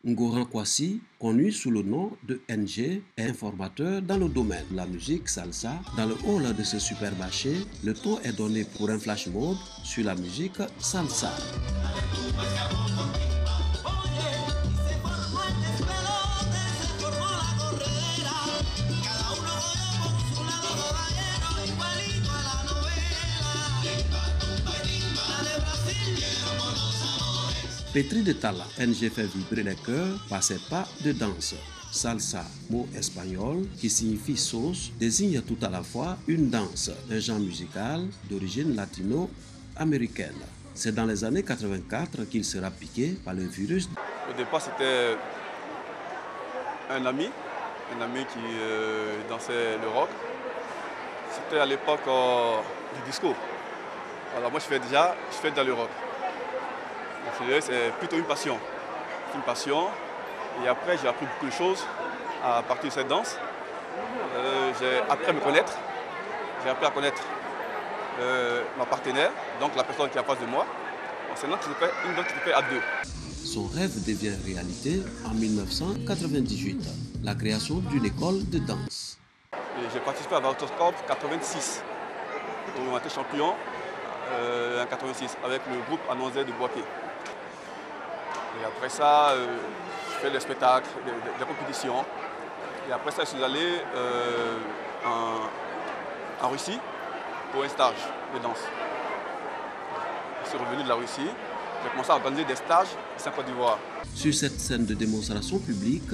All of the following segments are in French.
Ngoran Kwasi, connu sous le nom de NG, est un formateur dans le domaine de la musique salsa. Dans le hall de ce supermarché, le ton est donné pour un flash mob sur la musique salsa. Pétri de talent, NG fait vibrer les cœurs par ses pas de danse. Salsa, mot espagnol qui signifie sauce, désigne tout à la fois une danse, un genre musical d'origine latino-américaine. C'est dans les années 84 qu'il sera piqué par le virus. Au départ, c'était un ami qui dansait le rock. C'était à l'époque du disco. Alors moi, je fais dans le rock. C'est plutôt une passion. C'est une passion. Et après, j'ai appris beaucoup de choses à partir de cette danse. J'ai appris à me connaître. J'ai appris à connaître ma partenaire, donc la personne qui est en face de moi. C'est une danse qui se fait à deux. Son rêve devient réalité en 1998, la création d'une école de danse. J'ai participé à Vautoscorp 86. On a été champion en 86 avec le groupe Anonzé de Boaké. Et après ça, je fais des spectacles, des compétitions. Et après ça, je suis allé en Russie pour un stage de danse. Je suis revenu de la Russie. J'ai commencé à organiser des stages ici en Côte d'Ivoire. Sur cette scène de démonstration publique,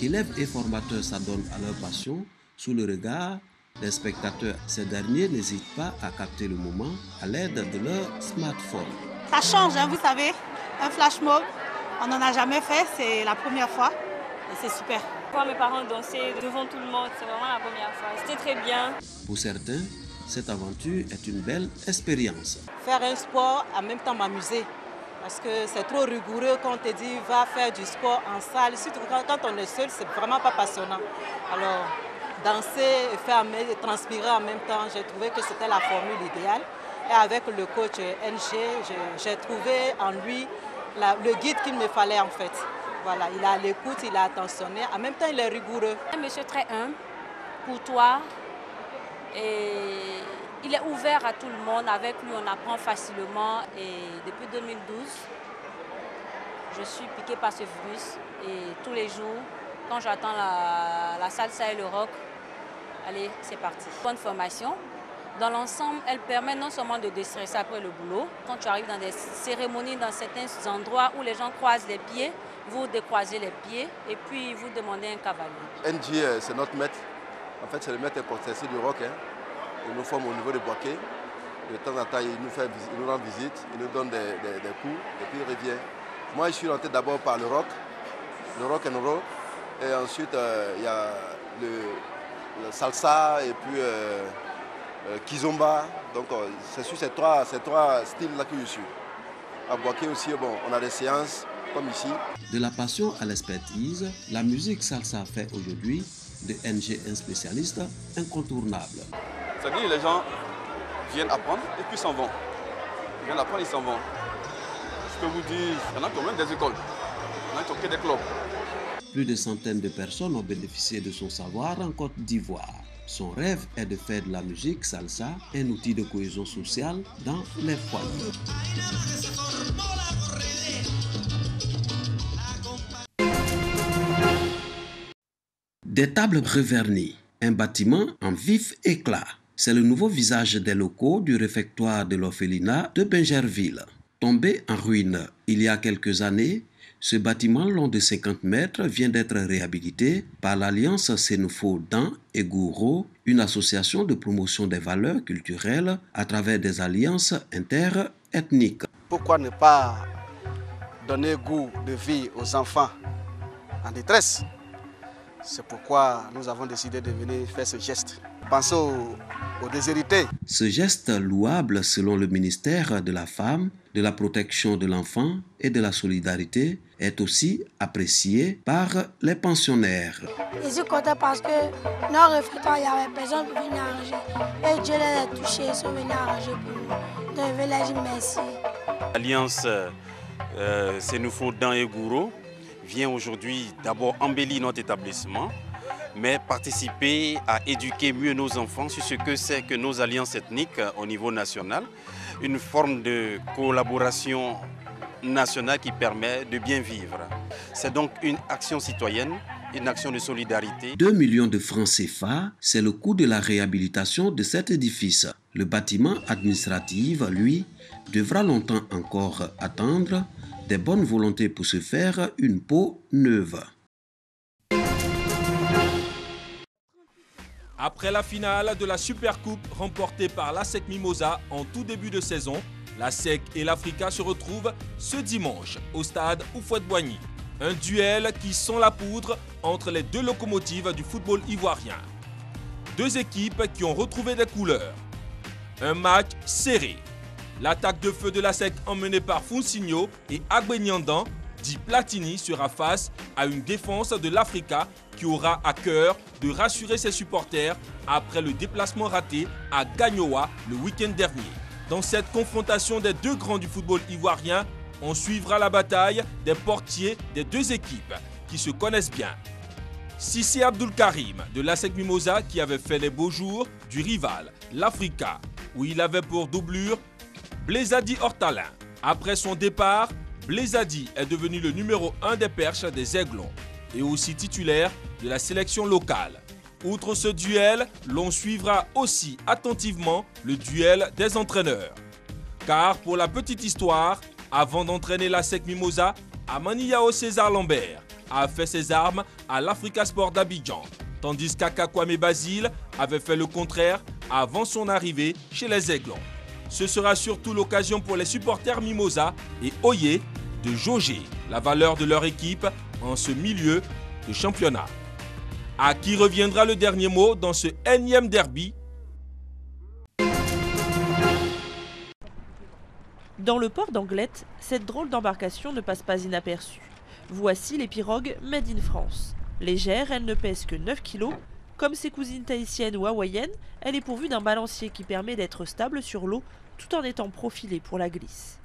élèves et formateurs s'adonnent à leur passion sous le regard des spectateurs. Ces derniers n'hésitent pas à capter le moment à l'aide de leur smartphone. Ça change, hein, vous savez, un flash mob, on n'en a jamais fait, c'est la première fois et c'est super. Voir mes parents danser devant tout le monde, c'est vraiment la première fois. C'était très bien. Pour certains, cette aventure est une belle expérience. Faire un sport, en même temps m'amuser. Parce que c'est trop rigoureux quand on te dit va faire du sport en salle. Surtout quand on est seul, c'est vraiment pas passionnant. Alors, danser et transpirer en même temps, j'ai trouvé que c'était la formule idéale. Et avec le coach NG, j'ai trouvé en lui le guide qu'il me fallait en fait. Voilà, il a l'écoute, il est attentionné, en même temps il est rigoureux. Un monsieur très humble, courtois, et il est ouvert à tout le monde. Avec lui, on apprend facilement. Et depuis 2012, je suis piquée par ce virus. Et tous les jours, quand j'attends la salsa et le rock, allez, c'est parti. Bonne formation. Dans l'ensemble, elle permet non seulement de déstresser après le boulot. Quand tu arrives dans des cérémonies, dans certains endroits où les gens croisent les pieds, vous décroisez les pieds et puis vous demandez un cavalier. NG, c'est notre maître. En fait, c'est le maître concerté du rock. Il nous forme au niveau de Boaké. De temps en temps, il nous rend visite, il nous donne des coups et puis il revient. Moi, je suis rentré d'abord par le rock and roll. Et ensuite, il y a le salsa et puis kizomba. Donc, c'est sur ces trois styles-là que je suis. À Boaké aussi, bon, on a des séances comme ici. De la passion à l'expertise, la musique salsa fait aujourd'hui de NG un spécialiste incontournable. C'est-à-dire les gens viennent apprendre et puis s'en vont. Ils viennent apprendre et s'en vont. Je peux vous dire, il y en a qui ont même des écoles, il y en a qui ont que des clubs. Plus de centaines de personnes ont bénéficié de son savoir en Côte d'Ivoire. Son rêve est de faire de la musique salsa un outil de cohésion sociale dans les foyers. Des tables revernies, un bâtiment en vif éclat. C'est le nouveau visage des locaux du réfectoire de l'orphelinat de Bingerville. Tombé en ruine il y a quelques années, ce bâtiment long de 50 mètres vient d'être réhabilité par l'Alliance Sénoufo Dan et Gouro, une association de promotion des valeurs culturelles à travers des alliances interethniques. Pourquoi ne pas donner goût de vie aux enfants en détresse? C'est pourquoi nous avons décidé de venir faire ce geste. Pensons aux déshérités. Ce geste louable selon le ministère de la Femme, de la Protection de l'Enfant et de la Solidarité est aussi apprécié par les pensionnaires. Je suis content parce que dans le réfectoire, il y avait personne pour venir arranger. Et Dieu les a touchés, ils sont venus arranger pour nous. Donc je vais leur dire merci. L'Alliance Sénoufo Dan et Gouro vient aujourd'hui d'abord embellir notre établissement, mais participer à éduquer mieux nos enfants sur ce que c'est que nos alliances ethniques au niveau national, une forme de collaboration nationale qui permet de bien vivre. C'est donc une action citoyenne, une action de solidarité. 2 millions de francs CFA, c'est le coût de la réhabilitation de cet édifice. Le bâtiment administratif, lui, devra longtemps encore attendre des bonnes volontés pour se faire une peau neuve. Après la finale de la Supercoupe remportée par l'ASEC Mimosa en tout début de saison, l'ASEC et l'Africa se retrouvent ce dimanche au stade Houphouët-Boigny. Un duel qui sent la poudre entre les deux locomotives du football ivoirien. Deux équipes qui ont retrouvé des couleurs. Un match serré. L'attaque de feu de l'ASEC emmenée par Fonsigno et Agbenyandan, dit Platini, sera face à une défense de l'Africa qui aura à cœur de rassurer ses supporters après le déplacement raté à Gagnoa le week-end dernier. Dans cette confrontation des deux grands du football ivoirien, on suivra la bataille des portiers des deux équipes qui se connaissent bien. Sissi Abdul Karim de l'ASEC Mimosa qui avait fait les beaux jours du rival, l'Africa, où il avait pour doublure Blaisadi Hortalin. Après son départ, Blaisadi est devenu le numéro 1 des perches des Aiglons et aussi titulaire de la sélection locale. Outre ce duel, l'on suivra aussi attentivement le duel des entraîneurs. Car pour la petite histoire, avant d'entraîner l'ASEC Mimosa, Amaniyao César Lambert a fait ses armes à l'Africa Sport d'Abidjan, tandis qu'Aka Kwame Basile avait fait le contraire avant son arrivée chez les Aiglons. Ce sera surtout l'occasion pour les supporters Mimosa et Oye de jauger la valeur de leur équipe en ce milieu de championnat. À qui reviendra le dernier mot dans ce énième derby? Dans le port d'Anglette, cette drôle d'embarcation ne passe pas inaperçue. Voici les pirogues Made in France. Légère, elle ne pèse que 9 kg. Comme ses cousines tahitiennes ou hawaïennes, elle est pourvue d'un balancier qui permet d'être stable sur l'eau tout en étant profilée pour la glisse.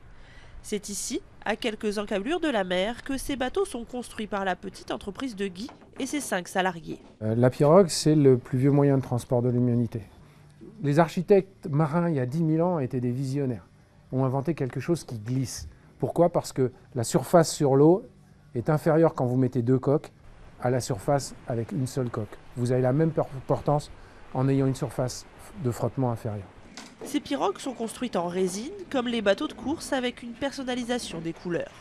C'est ici, à quelques encablures de la mer, que ces bateaux sont construits par la petite entreprise de Guy et ses 5 salariés. La pirogue, c'est le plus vieux moyen de transport de l'humanité. Les architectes marins, il y a 10 000 ans, étaient des visionnaires. Ont inventé quelque chose qui glisse. Pourquoi? Parce que la surface sur l'eau est inférieure quand vous mettez 2 coques à la surface avec une seule coque. Vous avez la même portance en ayant une surface de frottement inférieure. Ces pirogues sont construites en résine, comme les bateaux de course, avec une personnalisation des couleurs.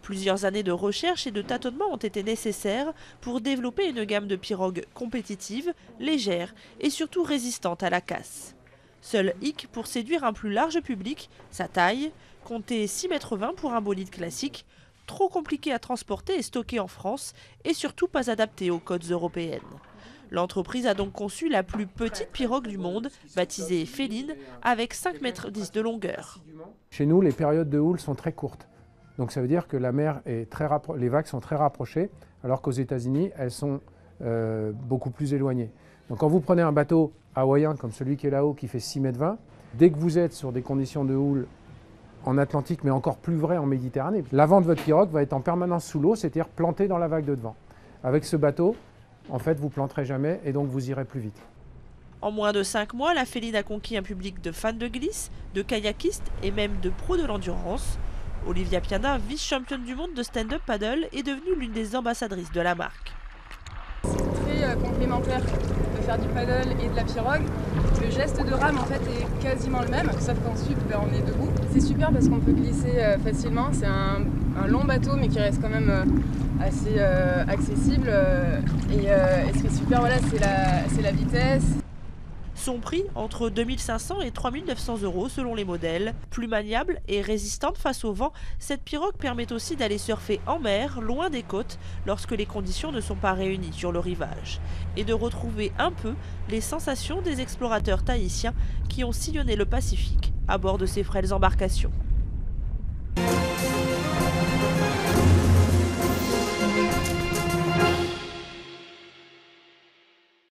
Plusieurs années de recherche et de tâtonnement ont été nécessaires pour développer une gamme de pirogues compétitives, légères et surtout résistantes à la casse. Seul hic pour séduire un plus large public, sa taille, comptez 6,20 m pour un bolide classique, trop compliqué à transporter et stocker en France et surtout pas adapté aux côtes européennes. L'entreprise a donc conçu la plus petite pirogue du monde, baptisée Féline, avec 5,10 m de longueur. Chez nous, les périodes de houle sont très courtes. Donc ça veut dire que la mer est les vagues sont très rapprochées, alors qu'aux États-Unis, elles sont beaucoup plus éloignées. Donc quand vous prenez un bateau hawaïen comme celui qui est là-haut, qui fait 6,20 m, dès que vous êtes sur des conditions de houle en Atlantique, mais encore plus vrai en Méditerranée, l'avant de votre pirogue va être en permanence sous l'eau, c'est-à-dire planté dans la vague de devant. Avec ce bateau, en fait, vous ne planterez jamais et donc vous irez plus vite. En moins de 5 mois, la Féline a conquis un public de fans de glisse, de kayakistes et même de pros de l'endurance. Olivia Piana, vice-championne du monde de stand-up paddle, est devenue l'une des ambassadrices de la marque. C'est très complémentaire de faire du paddle et de la pirogue. Le geste de rame en fait est quasiment le même, sauf qu'en sup on est debout. C'est super parce qu'on peut glisser facilement. C'est un long bateau mais qui reste quand même assez accessible. Et ce qui est super, voilà, c'est la vitesse. Son prix, entre 2500 et 3900 € selon les modèles. Plus maniable et résistante face au vent, cette pirogue permet aussi d'aller surfer en mer, loin des côtes, lorsque les conditions ne sont pas réunies sur le rivage. Et de retrouver un peu les sensations des explorateurs tahitiens qui ont sillonné le Pacifique à bord de ces frêles embarcations.